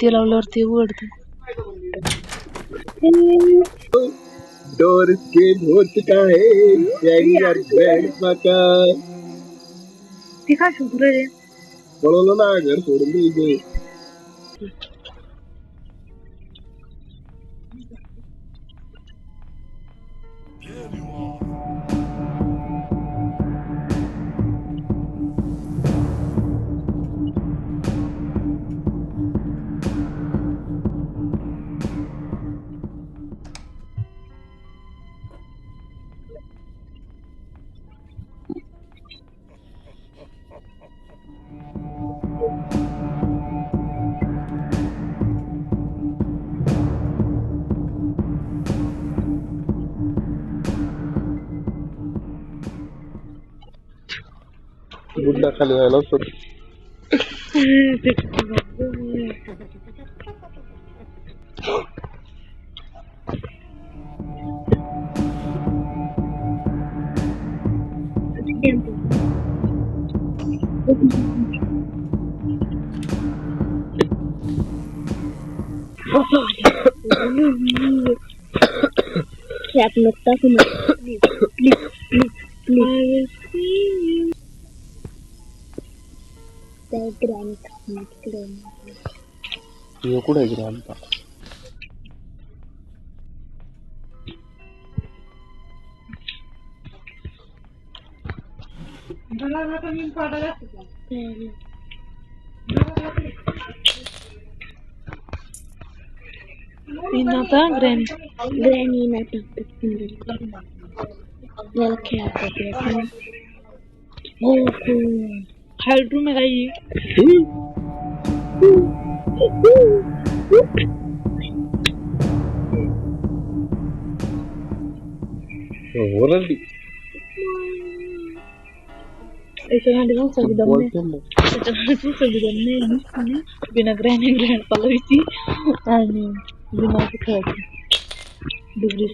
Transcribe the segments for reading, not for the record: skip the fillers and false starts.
ते लावल्यावर ते उघडत. डोर स्किन हो चुका है ग्रैंडपा का. ते काय शोधू रे? पळवलं ना घर सोडून द्यायचं. गुड्डा खाली व्हायला असतो. Trap नुकता please. त्या हे कुठे आहे ग्रॅंडपा? आता ग्रॅनी ना मला खेळायचं. हो हाईट रूम आहे काही. ओरडली. याच्यामध्ये पण संविधान नाही. त्याच्यामध्ये पण संविधान नाही. बिना ग्रँड पालवायची आणि बिना खेळायची डिग्री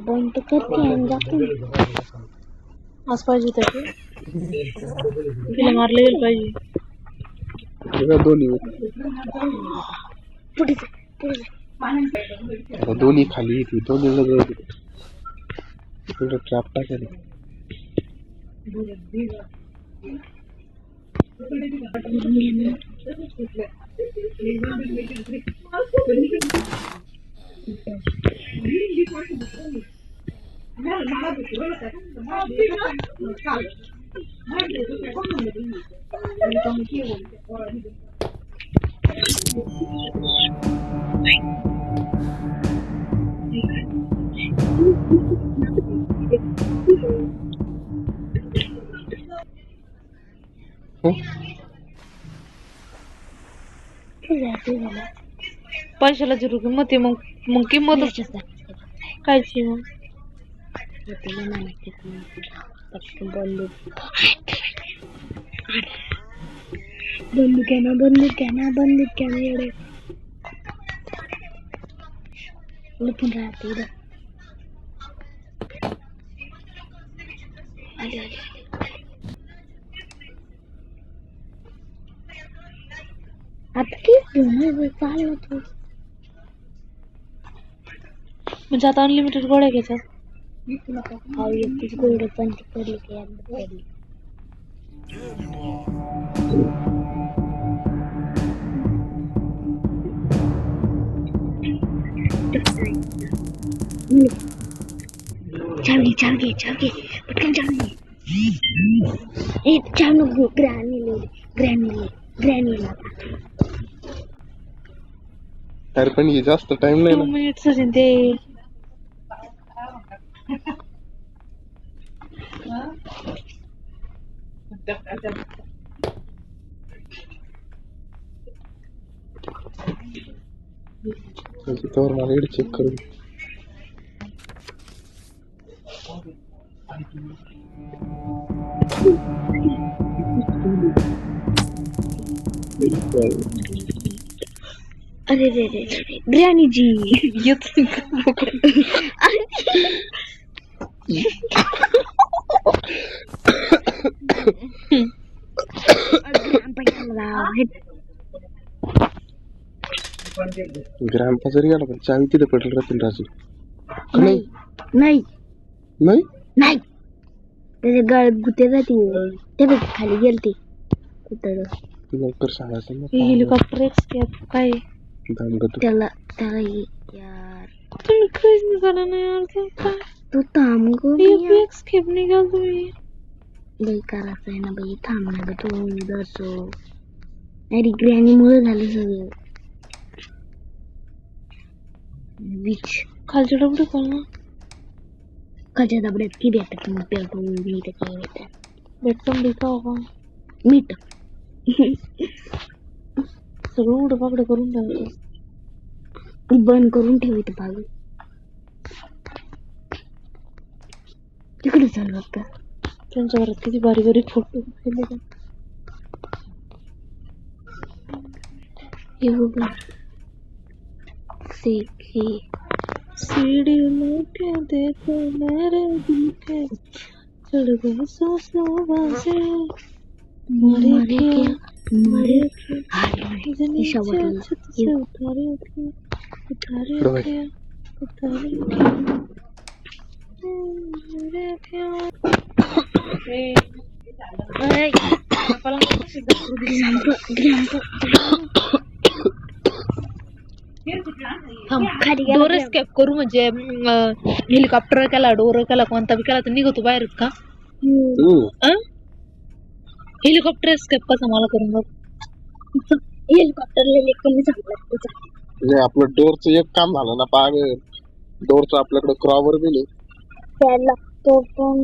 बंद करते आणि जातो. आज पाहिजे त्याचे तिला मारले गेलं पाहिजे. दोन्ही खाली येते. दोन्ही ट्रॅप टाकायला. पैशाला जरूर किंमत आहे. मग किंमत कायची मग बंदूक एवढे लपून राहते. आता किती चालू होतो. म्हणजे आता अनलिमिटेड गोळ्या घ्यायच्या. गोल्ड पण पडली की पडली. चावली पटकन चावली. एक चावलं ग्रॅनीला तर पण जास्त टाइम नाही 2 मिनिट्स ते तोवर मला इकडे चेक करून अरे रे रे रे ग्रॅनी जी येत ग्रामपा जरी गेला पण चावी तिथे पडेल राहतील राजू नाही नाही नाही नाही त्याच्या गळ्यात गुते जाते ते बघ खाली गेलते कुठं लवकर सांगायचं ना हेलिकॉप्टर एस्केप काय दामगट त्याला त्याला यार तुम्ही काहीच निघाला नाही यार ते काय तू थांब गो एस्केप निघाल तुम्ही लई करायचं आहे ना बाई थांब ना ग तू दसो अरे ग्रॅनी मुळे झालं सगळं विच खालच्या डबडे खोल ना खालच्या डबड्यात की भेटत मग पेटून मीठ काय भेटत भेटून दिखाव का मीठ सगळं उडं पाकडं करून ठेवतो बंद करून ठेवत बाजू तिकडे चालू का त्यांच्या घरात किती बारीक बारीक फोटो केले हे बघ देखी सीढ़ी लौटे देखो मेरे दिल के चढ़ गए सांसों से मरे क्या मरे नीचे छत से उतारे क्या उतारे क्या डोर एस्केप करू म्हणजे हेलिकॉप्टर केला डोर केला कोणता बी केला तर निघतो बाहेर का हेलिकॉप्टर एस्केप कसा मला करून बघ हेलिकॉप्टरला कमी सांगतात म्हणजे आपलं डोरचं एक काम झालं ना पाग डोरचं आपल्याकडे क्रॉवर बी नाही त्याला तो पण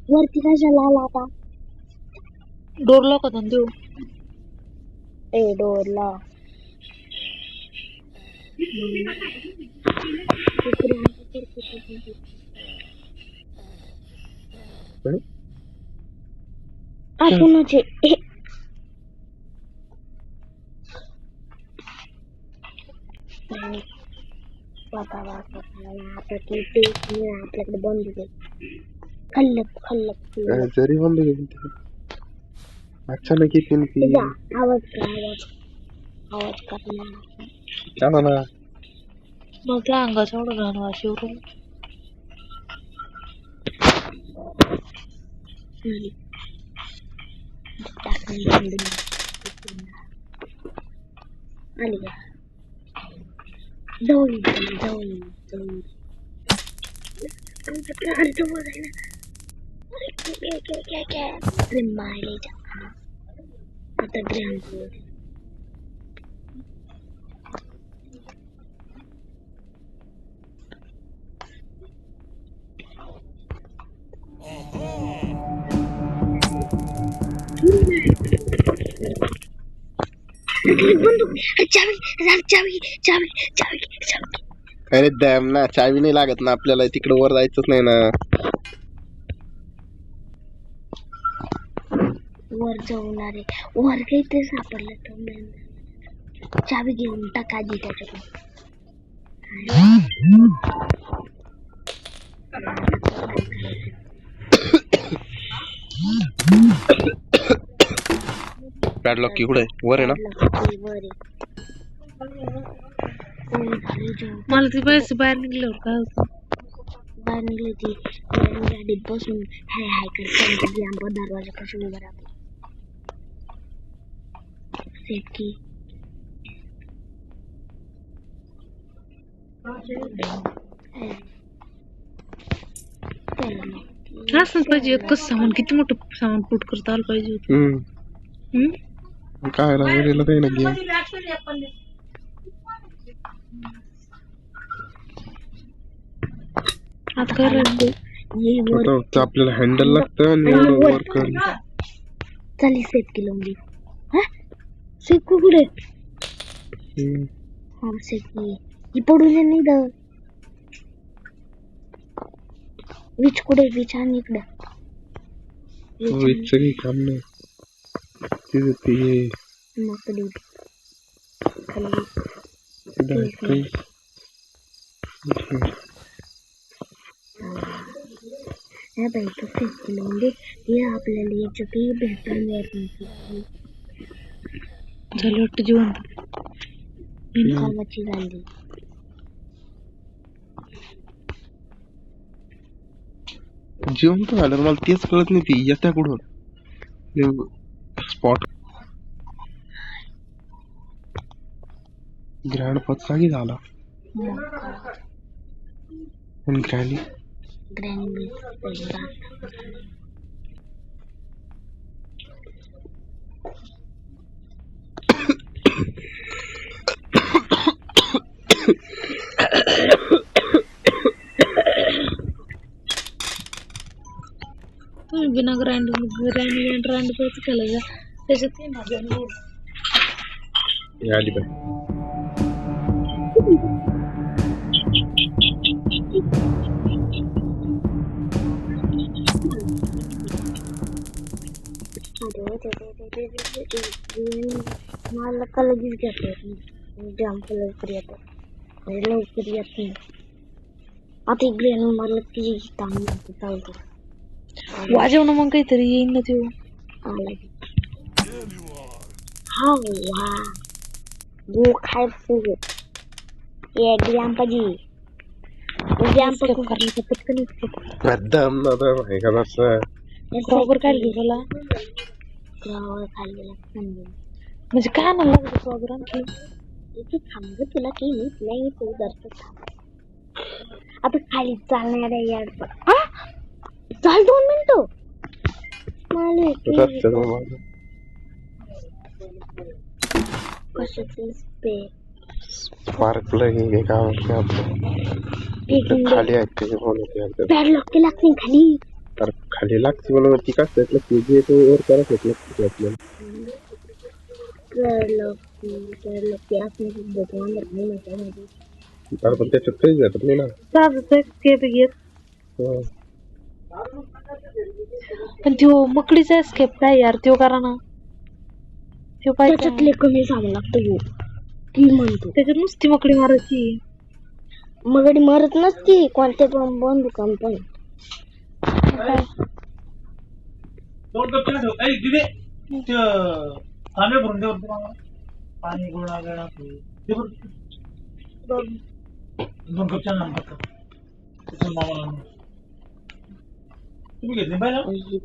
वरती कशाला आला आता डोर लॉक होता देऊ ए डोरला आपणचे आपल्याकडे बंद खाल्लं जरी बंद अचानक येते आवाज करणार ना मग त्या अंगाच्या एवढं घाण वाशी उरून आली का जवळ आता ग्रॅम अरे डॅम ना चावी नाही लागत ना आपल्याला तिकडे वर जायचंच नाही ना वर जाऊन अरे वर काही ते सापडलं तर चावी घेऊन टाका आधी त्याच्याकडून पॅडलॉक की कुठे वर आहे ना मला ती बाहेर निघल्यावर काय होतं बाहेर निघली ती गाडीत बसून हाय हाय करत आंबा दरवाजा पासून उभा राहतो सेट की असंच पाहिजे एकच सामान किती मोठं सामान पुट करता आलं पाहिजे काय लागलेलं काही नाही आता काय ये वर आता आपल्याला हँडल लागतं आणि एवढं वर कर. चाली सेट केलं मी. हा सेट कुठे? हा सेट ही पडून नाही द विच कुठे विच आणि इकडे सगळी काम नाही तिथे ते मकडी खाली या बाई तो सेट केलं म्हणजे हे आपल्याला याच्यात भेटून मिळत नाही. झालं वाटतं जेवण. कामाची झाली. जेवण तर झालं मला तेच कळत नाही ती येत्या कुठून स्पॉट ग्रँड पच जागी झाला पण ग्रँडी तुम्ही बिना ग्राइंडर केलं का त्याच्यात काही मजा नाही. आली पण मला का लगेच घेतो जाम लवकर येतो लवकर येत नाही. आता ग्रेन मला किती ताण चालतो. वाजव ना मग काहीतरी येईन ना ते. हा वा गो खाय फुग ये ग्रॅम्पाजी करायचं पटकन एकदम दादा आहे का तसं प्रॉपर काढली त्याला खाल्लेला म्हणजे काय ना लागतं प्रॉपर आणखी इथे थांब तुला की नाही तू दर्शक आता खाली चालणार आहे यार चाल 2 मिनिटं कशाचं स्पार्कला हे काम खाली आहेत ते बोलत पॅडलॉक केला नाही खाली तर खाली लागते मला ती का जे तो वर करत होत आपल्याला पण त्याच्यात काहीच जातात नाही ना. पण तो मकडीचा स्केप काय यार तो करा ना तो त्याच्यातले कमी सामान लागतं की म्हणतो त्याच्यात नुसती मकडी मारायची मगडी मरत नसती कोणत्या पण बंदुकान पण पाणी गोळा वेळा दोन कप छान तुम्ही घेतली पाहिजे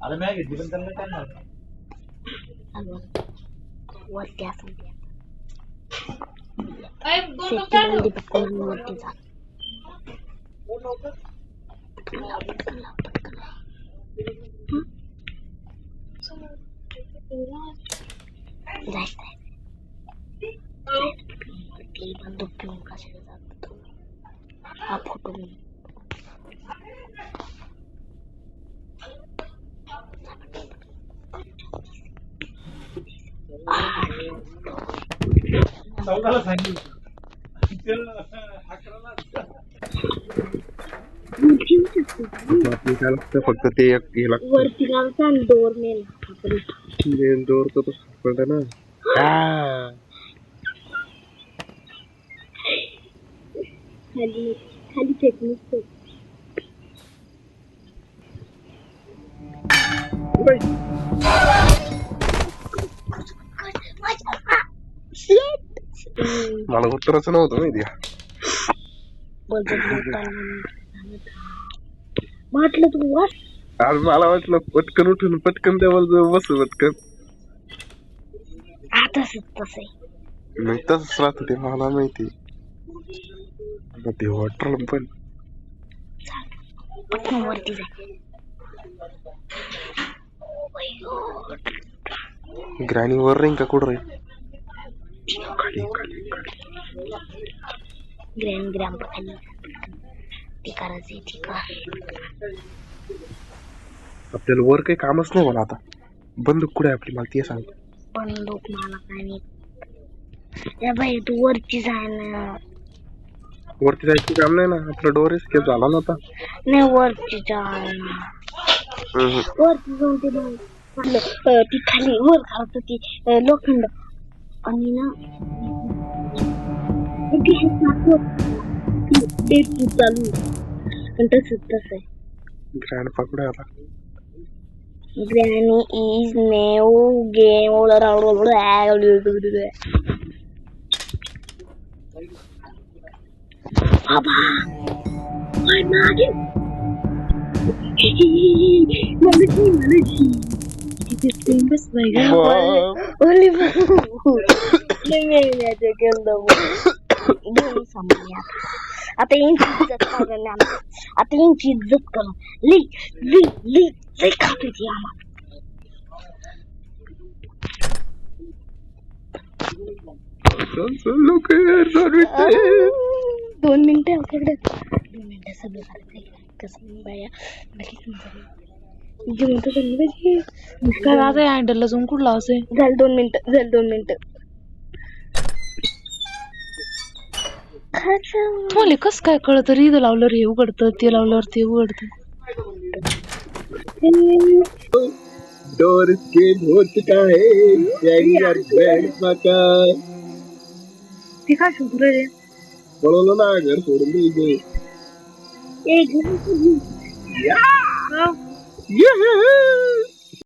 अरे मी घेतली पण त्यांना काय नाही वरती असं बंदूक घेऊन कशाला जातो हा फोटो फक्त ते एक हे लागतं वरती लावता डोर मेन डोर तर सापडलं ना खाली खाली टेक्निक मला उत्तरच नव्हतं माहिती म्हटलं तू आज मला वाटलं पटकन उठून पटकन त्यावर बस पटकन आता तस नाही तसंच राहत ते मला माहिती ते वॉटर पण पटकन वरती जाय ग्रॅनी वर राहील का कुठं राहील खाली खाली ग्रॅम खाली ती करायची ती कर. आपल्याला वर काही कामच नाही म्हणा आता. बंदूक कुठे आहे आपली, मला ते सांग. बंदूक मला काय नाही. या बाई तू वरची जाय ना. वरती जायचं काम नाही ना, आपला डोर एस्केप झाला ना आता. नाही वरची जाय ना. वरती जाऊन ते बघ ती खाली वर खालत ती लोखंड आणि ना ते चालू पण तसंच आहे. ग्रँड पकडा आता. Granny is new game. Papa, my magic. Melody. It is famous by Oliver. Let me get the समजले आता यांची इज्जत करा. आता यांची इज्जत करा. लई खाते ती आम्हाला. दोन मिनिटं आपल्याकडे 2 मिनिटं सगळं करायचं कसं बाया जेवण तर झालं पाहिजे. काय आता हँडलला जाऊन कुठला असे झालं 2 मिनिटं मला कस काय कळत इथं लावल्यावर हे उघडतं ते लावल्यावर ते उघडतं. डोर एस्केप हो चुका है ते काय शोधू रे पळवलं ना, घर सोडून द्यायचं. एक Yeah!